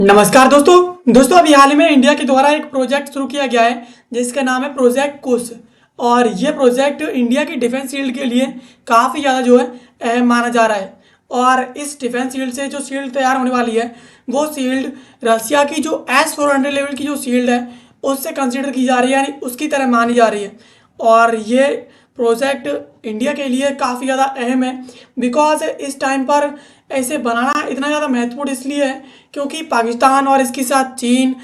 नमस्कार दोस्तों अभी हाल ही में इंडिया के द्वारा एक प्रोजेक्ट शुरू किया गया है जिसका नाम है प्रोजेक्ट कुश। और ये प्रोजेक्ट इंडिया की डिफेंस शील्ड के लिए काफ़ी ज़्यादा जो है अहम माना जा रहा है। और इस डिफेंस शील्ड से जो शील्ड तैयार होने वाली है वो शील्ड रसिया की जो S-400 लेवल की जो शील्ड है उससे कंसिडर की जा रही है, यानी उसकी तरह मानी जा रही है। और ये प्रोजेक्ट इंडिया के लिए काफ़ी ज़्यादा अहम है बिकॉज इस टाइम पर ऐसे बनाना इतना ज़्यादा महत्वपूर्ण इसलिए है क्योंकि पाकिस्तान और इसके साथ चीन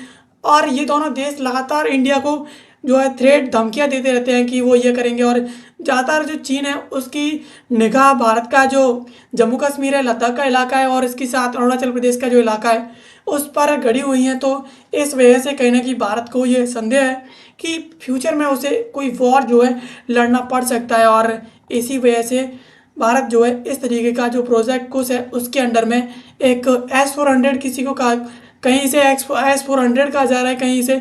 और ये दोनों देश लगातार इंडिया को जो है थ्रेट धमकियां देते रहते हैं कि वो ये करेंगे। और ज़्यादातर जो चीन है उसकी निगाह भारत का जो जम्मू कश्मीर है, लद्दाख का इलाका है और इसके साथ अरुणाचल प्रदेश का जो इलाका है उस पर गड़ी हुई हैं। तो इस वजह से कहीं ना कहीं भारत को ये संदेह है कि फ्यूचर में उसे कोई वॉर जो है लड़ना पड़ सकता है। और इसी वजह से भारत जो है इस तरीके का जो प्रोजेक्ट कुछ है उसके अंडर में एक S-400 किसी को कहा, कहीं से S-400 कहा जा रहा है, कहीं से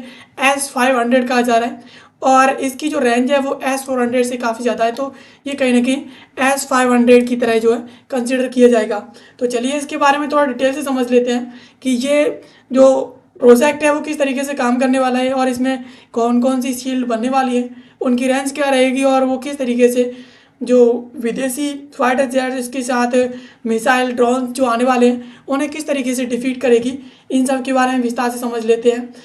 S-500 कहा जा रहा है। और इसकी जो रेंज है वो S-400 से काफ़ी ज़्यादा है, तो ये कहीं ना कहीं S-500 की तरह जो है कंसिडर किया जाएगा। तो चलिए इसके बारे में थोड़ा डिटेल से समझ लेते हैं कि ये जो प्रोजेक्ट है वो किस तरीके से काम करने वाला है और इसमें कौन कौन सी शील्ड बनने वाली है, उनकी रेंज क्या रहेगी और वो किस तरीके से जो विदेशी फाइटर जेट इसके साथ मिसाइल ड्रोन जो आने वाले हैं उन्हें किस तरीके से डिफीट करेगी, इन सब के बारे में विस्तार से समझ लेते हैं।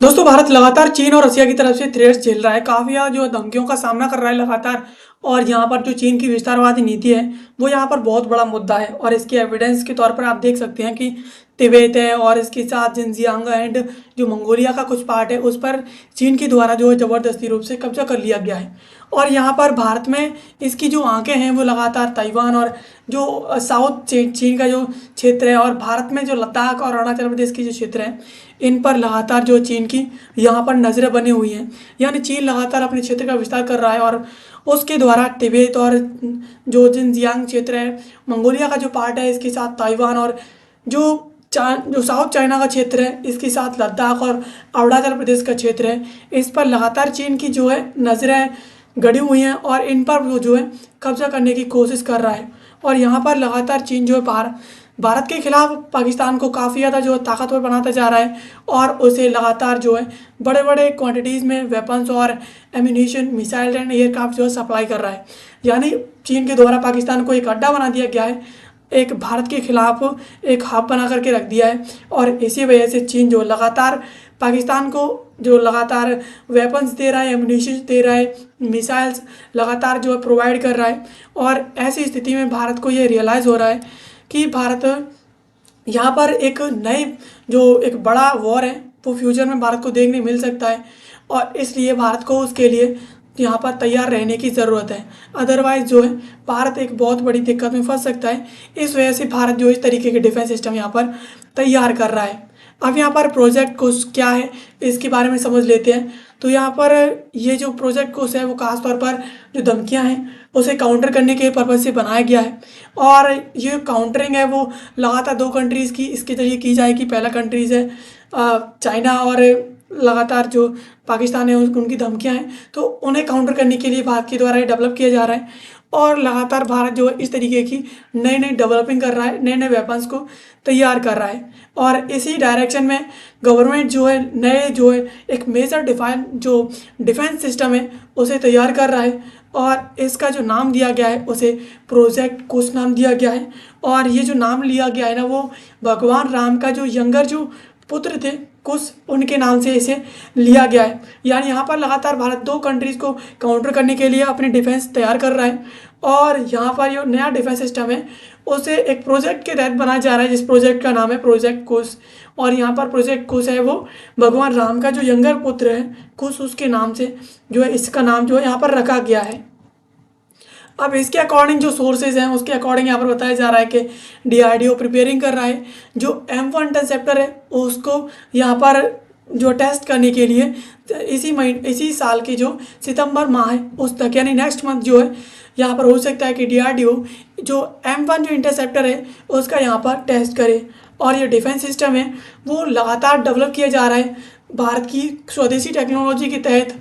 दोस्तों भारत लगातार चीन और रसिया की तरफ से थ्रेट्स झेल रहा है, काफ़ी जो धमकियों का सामना कर रहा है लगातार। और यहाँ पर जो चीन की विस्तारवादी नीति है वो यहाँ पर बहुत बड़ा मुद्दा है और इसके एविडेंस के तौर पर आप देख सकते हैं कि तिब्बत है और इसके साथ जिनजियांग एंड जो मंगोलिया का कुछ पार्ट है उस पर चीन के द्वारा जो है ज़बरदस्ती रूप से कब्जा कर लिया गया है। और यहाँ पर भारत में इसकी जो आंखें हैं वो लगातार ताइवान और जो साउथ चीन का जो क्षेत्र है और भारत में जो लद्दाख और अरुणाचल प्रदेश की जो क्षेत्र है इन पर लगातार जो चीन की यहाँ पर नज़रें बनी हुई हैं। यानी चीन लगातार अपने क्षेत्र का विस्तार कर रहा है और उसके द्वारा तिब्बत और जो जिनजियांग क्षेत्र है, मंगोलिया का जो पार्ट है, इसके साथ ताइवान और जो साउथ चाइना का क्षेत्र है इसके साथ लद्दाख और अरुणाचल प्रदेश का क्षेत्र है, इस पर लगातार चीन की जो है नज़रें गड़ी हुई हैं और इन पर वो जो है कब्जा करने की कोशिश कर रहा है। और यहाँ पर लगातार चीन जो है भारत के खिलाफ पाकिस्तान को काफ़ी ज़्यादा जो है ताकतवर बनाता जा रहा है और उसे लगातार जो है बड़े बड़े क्वांटिटीज़ में वेपन्स और एम्यूनिशन, मिसाइल एंड एयरक्राफ्ट जो है सप्लाई कर रहा है। यानी चीन के द्वारा पाकिस्तान को एक अड्डा बना दिया गया है, एक भारत के खिलाफ एक हब बना करके रख दिया है। और इसी वजह से चीन जो लगातार पाकिस्तान को जो लगातार वेपन्स दे रहा है, एम्यूनिशन दे रहा है, मिसाइल्स लगातार जो है प्रोवाइड कर रहा है। और ऐसी स्थिति में भारत को ये रियलाइज़ हो रहा है कि भारत यहाँ पर एक नए जो एक बड़ा वॉर है वो फ्यूचर में भारत को देखने मिल सकता है और इसलिए भारत को उसके लिए यहाँ पर तैयार रहने की ज़रूरत है। अदरवाइज़ जो है भारत एक बहुत बड़ी दिक्कत में फंस सकता है। इस वजह से भारत जो इस तरीके के डिफेंस सिस्टम यहाँ पर तैयार कर रहा है। अब यहाँ पर प्रोजेक्ट कुश क्या है इसके बारे में समझ लेते हैं। तो यहाँ पर ये जो प्रोजेक्ट कुश है वो खास तौर पर जो धमकियाँ हैं उसे काउंटर करने के पर्पज़ से बनाया गया है। और ये काउंटरिंग है वो लगातार दो कंट्रीज़ की इसके जरिए की जाएगी। पहला कंट्रीज़ है चाइना और लगातार जो पाकिस्तान है उनकी धमकियां हैं तो उन्हें काउंटर करने के लिए भारत के द्वारा ये डेवलप किया जा रहा है। और लगातार भारत जो है इस तरीके की नई नई डेवलपिंग कर रहा है, नए नए वेपन्स को तैयार कर रहा है। और इसी डायरेक्शन में गवर्नमेंट जो है नए जो है एक मेजर डिफेंस सिस्टम है उसे तैयार कर रहा है और इसका जो नाम दिया गया है उसे प्रोजेक्ट कुश नाम दिया गया है। और ये जो नाम लिया गया है ना वो भगवान राम का जो यंगर जो पुत्र थे कुश उनके नाम से इसे लिया गया है। यानी यहाँ पर लगातार भारत दो कंट्रीज़ को काउंटर करने के लिए अपनी डिफेंस तैयार कर रहा है। और यहाँ पर जो नया डिफेंस सिस्टम है उसे एक प्रोजेक्ट के तहत बनाया जा रहा है जिस प्रोजेक्ट का नाम है प्रोजेक्ट कुश। और यहाँ पर प्रोजेक्ट कुश है वो भगवान राम का जो यंगर पुत्र है कुश उसके नाम से जो है इसका नाम जो है यहाँ पर रखा गया है। अब इसके अकॉर्डिंग जो सोर्सेज हैं उसके अकॉर्डिंग यहाँ पर बताया जा रहा है कि DRDO प्रिपेयरिंग कर रहा है जो M1 इंटरसेप्टर है उसको यहाँ पर जो टेस्ट करने के लिए इसी साल के जो सितंबर माह है उस तक यानी नेक्स्ट मंथ जो है यहाँ पर हो सकता है कि DRDO जो M1 जो इंटरसेप्टर है उसका यहाँ पर टेस्ट करे। और ये डिफेंस सिस्टम है वो लगातार डेवलप किया जा रहा है भारत की स्वदेशी टेक्नोलॉजी के तहत,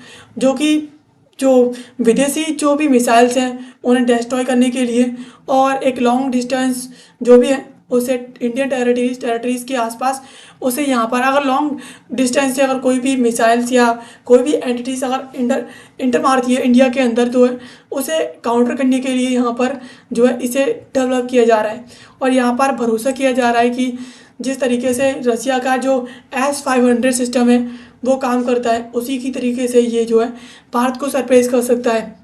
जो विदेशी जो भी मिसाइल्स हैं उन्हें डिस्ट्रॉय करने के लिए और एक लॉन्ग डिस्टेंस जो भी है उसे इंडियन टेरिटरीज के आसपास उसे यहाँ पर अगर लॉन्ग डिस्टेंस से अगर कोई भी मिसाइल्स या कोई भी एंटिटीज अगर इंटर मारती है इंडिया के अंदर तो है उसे काउंटर करने के लिए यहाँ पर जो है इसे डेवलप किया जा रहा है। और यहाँ पर भरोसा किया जा रहा है कि जिस तरीके से रसिया का जो S-500 सिस्टम है वो काम करता है उसी की तरीके से ये जो है भारत को सरप्राइज कर सकता है,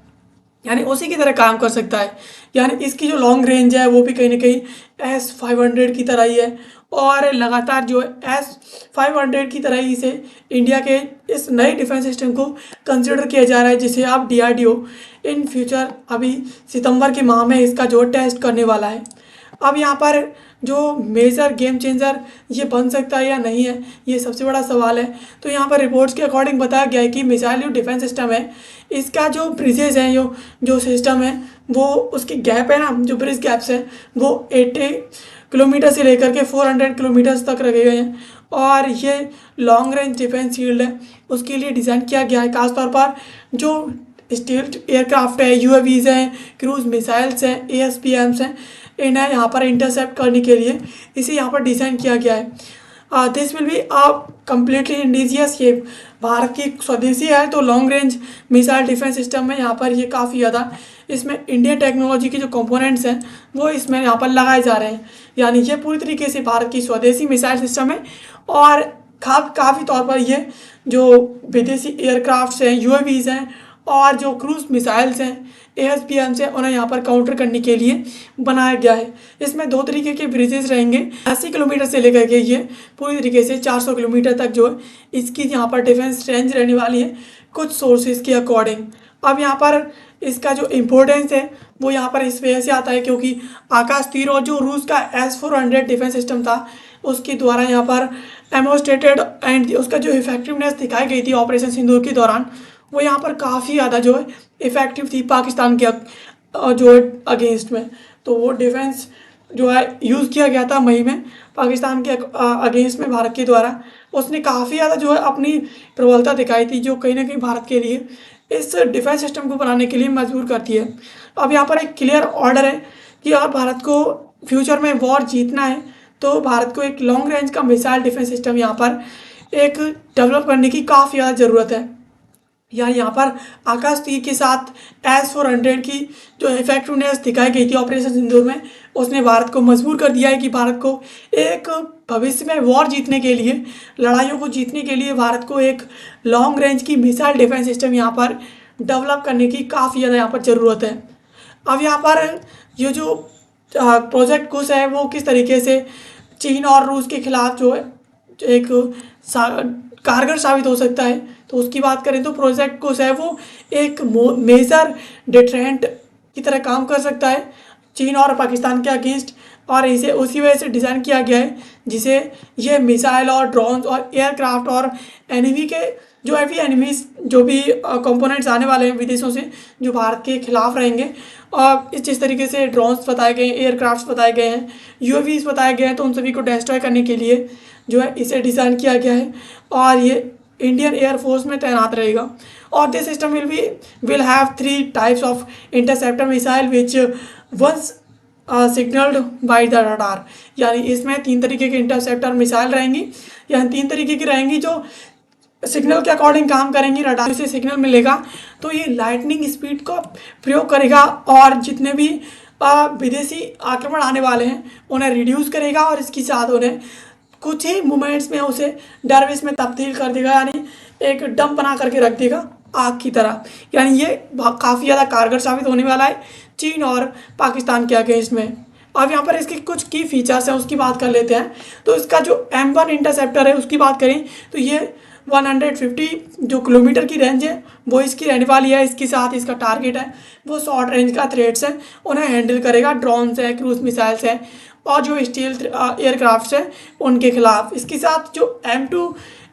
यानी उसी की तरह काम कर सकता है। यानी इसकी जो लॉन्ग रेंज है वो भी कहीं ना कहीं S-500 की तरह ही है और लगातार जो है S-500 की तरह ही इसे इंडिया के इस नए डिफेंस सिस्टम को कंसिडर किया जा रहा है, जिसे आप DRDO इन फ्यूचर अभी सितंबर के माह में इसका जो टेस्ट करने वाला है। अब यहाँ पर जो मेजर गेम चेंजर ये बन सकता है या नहीं है ये सबसे बड़ा सवाल है। तो यहाँ पर रिपोर्ट्स के अकॉर्डिंग बताया गया है कि मिसाइल जो डिफेंस सिस्टम है इसका जो ब्रिजेज हैं जो सिस्टम है वो उसकी गैप है ना, जो ब्रिज गैप्स हैं वो 80 किलोमीटर से लेकर के 400 किलोमीटर्स तक रखे गए हैं और ये लॉन्ग रेंज डिफेंस शील्ड है उसके लिए डिज़ाइन किया गया है। खासतौर पर जो स्टील्थ एयरक्राफ्ट है, UAVs हैं, क्रूज मिसाइल्स हैं, ASPMs हैं, इन्हें यहाँ पर इंटरसेप्ट करने के लिए इसे यहाँ पर डिज़ाइन किया गया है। This will be completely indigenous. ये भारत की स्वदेशी है तो long range missile defence system में यहाँ पर ये काफ़ी ज़्यादा इसमें इंडियन टेक्नोलॉजी के जो कंपोनेंट्स हैं वो इसमें यहाँ पर लगाए जा रहे हैं, यानी ये पूरी तरीके से भारत की स्वदेशी मिसाइल सिस्टम है। और काफ़ी तौर पर ये जो विदेशी एयरक्राफ्ट्स हैं, UAVs हैं और जो क्रूज मिसाइल्स हैं, ASPMs हैं, उन्हें यहाँ पर काउंटर करने के लिए बनाया गया है। इसमें 2 तरीके के ब्रिजेस रहेंगे, 80 किलोमीटर से लेकर के ये पूरी तरीके से 400 किलोमीटर तक जो है इसकी यहाँ पर डिफेंस रेंज रहने वाली है कुछ सोर्सेज के अकॉर्डिंग। अब यहाँ पर इसका जो इम्पोर्टेंस है वो यहाँ पर इस वजह से आता है क्योंकि आकाश तीर और जो रूस का S-400 डिफेंस सिस्टम था उसके द्वारा यहाँ पर डेमोन्स्ट्रेटेड एंड उसका जो इफेक्टिवनेस दिखाई गई थी ऑपरेशन सिंदूर के दौरान वो यहाँ पर काफ़ी ज़्यादा जो है इफ़ेक्टिव थी पाकिस्तान के जो अगेंस्ट में। तो वो डिफेंस जो है यूज़ किया गया था मई में पाकिस्तान के अगेंस्ट में भारत के द्वारा, उसने काफ़ी ज़्यादा जो है अपनी प्रबलता दिखाई थी जो कहीं ना कहीं भारत के लिए इस डिफेंस सिस्टम को बनाने के लिए मजबूर करती है। अब यहाँ पर एक क्लियर ऑर्डर है कि अगर भारत को फ्यूचर में वॉर जीतना है तो भारत को एक लॉन्ग रेंज का मिसाइल डिफेंस सिस्टम यहाँ पर एक डेवलप करने की काफ़ी ज़्यादा ज़रूरत है। यहाँ पर आकाश तीर के साथ S-400 की जो इफेक्टिवनेस दिखाई गई थी ऑपरेशन सिंदूर में उसने भारत को मजबूर कर दिया है कि भारत को एक भविष्य में वॉर जीतने के लिए, लड़ाइयों को जीतने के लिए भारत को एक लॉन्ग रेंज की मिसाइल डिफेंस सिस्टम यहाँ पर डेवलप करने की काफ़ी ज़्यादा यहाँ पर ज़रूरत है। अब यहाँ पर ये जो प्रोजेक्ट कुश है वो किस तरीके से चीन और रूस के खिलाफ जो है एक कारगर साबित हो सकता है तो उसकी बात करें तो प्रोजेक्ट कुश है वो एक मेजर डिटरेंट की तरह काम कर सकता है चीन और पाकिस्तान के अगेंस्ट, और इसे उसी वजह से डिज़ाइन किया गया है जिसे ये मिसाइल और ड्रोन्स और एयरक्राफ्ट और एनिमी के जो हैवी एनिमीज जो भी कंपोनेंट्स आने वाले हैं विदेशों से जो भारत के खिलाफ रहेंगे और जिस तरीके से ड्रोन्स बताए गए हैं, एयरक्राफ्ट बताए गए हैं, UAVs बताए गए हैं, तो उन सभी को डिस्ट्रॉय करने के लिए जो है इसे डिज़ाइन किया गया है और ये इंडियन एयरफोर्स में तैनात रहेगा। और this system will have 3 types of interceptor missile which once signalled by the radar, यानी इसमें 3 तरीके के इंटरसेप्टर मिसाइल रहेंगी, यानी 3 तरीके की रहेंगी जो सिग्नल के अकॉर्डिंग काम करेंगी। रडार से सिग्नल मिलेगा तो ये लाइटनिंग स्पीड का प्रयोग करेगा और जितने भी विदेशी आक्रमण आने वाले हैं उन्हें रिड्यूस करेगा और इसके साथ उन्हें कुछ ही मोमेंट्स में उसे डरविश में तब्दील कर देगा, यानी एक डंप बना करके रख देगा आग की तरह। यानी ये काफ़ी ज़्यादा कारगर साबित होने वाला है चीन और पाकिस्तान के अगेंस्ट में। अब यहाँ पर इसके कुछ की फीचर्स हैं उसकी बात कर लेते हैं। तो इसका जो M1 इंटरसेप्टर है उसकी बात करें तो ये 150 जो किलोमीटर की रेंज है वो इसकी रहने वाली है। इसके साथ इसका टारगेट है वो शॉर्ट रेंज का थ्रेट्स हैं उन्हें हैंडल करेगा, ड्रोन्स हैं, क्रूज मिसाइल्स हैं और जो स्टील एयरक्राफ्ट हैं उनके खिलाफ। इसके साथ जो M2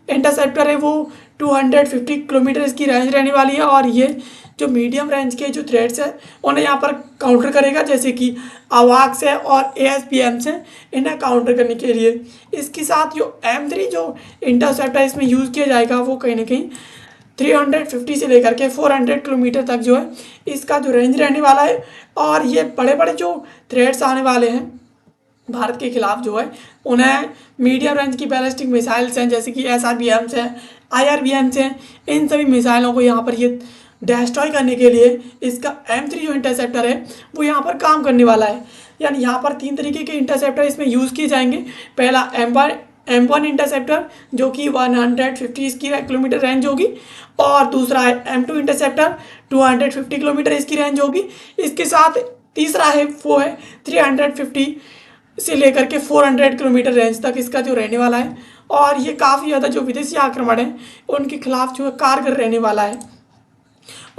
इंटरसेप्टर है वो 250 किलोमीटर इसकी रेंज रहने वाली है और ये जो मीडियम रेंज के जो थ्रेट्स हैं उन्हें यहाँ पर काउंटर करेगा, जैसे कि AWACS है और ASPMs हैं, इन्हें काउंटर करने के लिए। इसके साथ जो M3 जो इंटरसेप्टर इसमें यूज़ किया जाएगा वो कहीं ना कहीं 350 से लेकर के 400 किलोमीटर तक जो है इसका जो रेंज रहने वाला है। और ये बड़े बड़े जो थ्रेट्स आने वाले हैं भारत के खिलाफ जो है उन्हें मीडियम रेंज की बैलिस्टिक मिसाइल्स हैं, जैसे कि SRBMs हैं, IRBMs हैं, इन सभी मिसाइलों को यहाँ पर ये डिस्ट्रॉय करने के लिए इसका M3 जो इंटरसेप्टर है वो यहाँ पर काम करने वाला है। यानी यहाँ पर 3 तरीके के इंटरसेप्टर इसमें यूज़ किए जाएंगे। पहला M1 इंटरसेप्टर जो कि 150 इसकी किलोमीटर रेंज होगी, और दूसरा है M2 इंटरसेप्टर 250 किलोमीटर इसकी रेंज होगी। इसके साथ तीसरा है वो है 350 से लेकर के 400 किलोमीटर रेंज तक इसका जो रहने वाला है, और ये काफ़ी ज़्यादा जो विदेशी आक्रमण है उनके खिलाफ जो है कारगर रहने वाला है।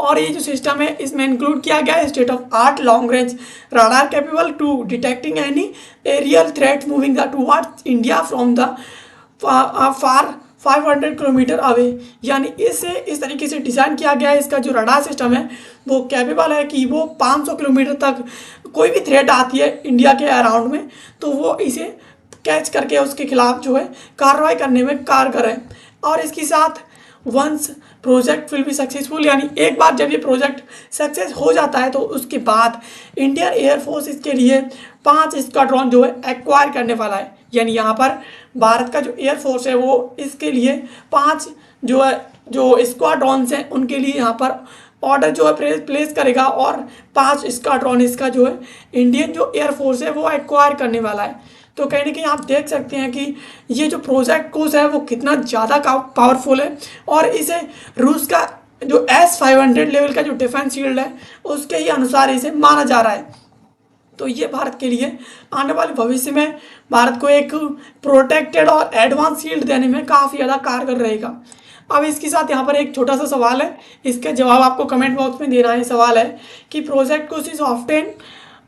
और ये जो सिस्टम है इसमें इंक्लूड किया गया है state of art long range radar capable to detecting any aerial threat moving the towards India from the far 500 kilometre away. यानी इसे इस तरीके से डिज़ाइन किया गया है, इसका जो रडार सिस्टम है वो कैपेबल है कि वो 500 किलोमीटर तक कोई भी थ्रेट आती है इंडिया के अराउंड में तो वो इसे कैच करके उसके खिलाफ जो है कार्रवाई करने में कारगर है। और इसके साथ once project will be successful, यानी एक बार जब ये प्रोजेक्ट सक्सेस हो जाता है तो उसके बाद इंडियन एयरफोर्स इसके लिए 5 स्क्वाड्रॉन जो है एक्वायर करने वाला है। यानी यहाँ पर भारत का जो एयरफोर्स है वो इसके लिए 5 जो है जो स्क्वाड्रॉन्स हैं उनके लिए यहाँ पर ऑर्डर जो है प्लेस करेगा, और 5 स्क्वाड्रॉन इसका जो है इंडियन जो एयरफोर्स है वो एक्वायर करने वाला है। तो कहीं ना कहीं आप देख सकते हैं कि ये जो प्रोजेक्ट कोस है वो कितना ज़्यादा पावरफुल है, और इसे रूस का जो S-500 लेवल का जो डिफेंस शील्ड है उसके ही अनुसार इसे माना जा रहा है। तो ये भारत के लिए आने वाले भविष्य में भारत को एक प्रोटेक्टेड और एडवांस शील्ड देने में काफ़ी ज़्यादा कारगर रहेगा। अब इसके साथ यहाँ पर एक छोटा सा सवाल है, इसके जवाब आपको कमेंट बॉक्स में देना है। सवाल है कि project cos is often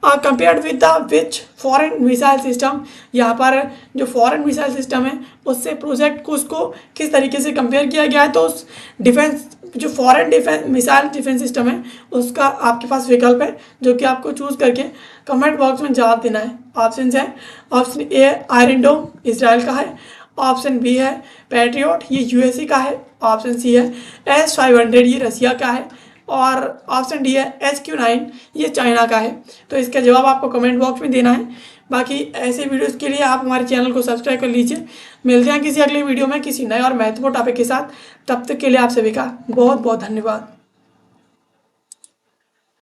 compared with the which foreign missile system. यहाँ पर जो फॉरेन मिसाइल सिस्टम है उससे प्रोजेक्ट को उसको किस तरीके से कंपेयर किया गया है, तो उस डिफेंस जो foreign defence missile defence system है उसका आपके पास विकल्प है जो कि आपको चूज़ करके कमेंट बॉक्स में जवाब देना है। ऑप्शन है, option A iron dome Israel का है, ऑप्शन बी है पैट्रियट ये USA का है, ऑप्शन सी है S-500 ये रसिया का है, और ऑप्शन डी है HQ-9 ये चाइना का है। तो इसका जवाब आपको कमेंट बॉक्स में देना है। बाकी ऐसे वीडियोस के लिए आप हमारे चैनल को सब्सक्राइब कर लीजिए। मिलते हैं किसी अगले वीडियो में किसी नए और महत्वपूर्ण टॉपिक के साथ। तब तक के लिए आप सभी का बहुत बहुत धन्यवाद।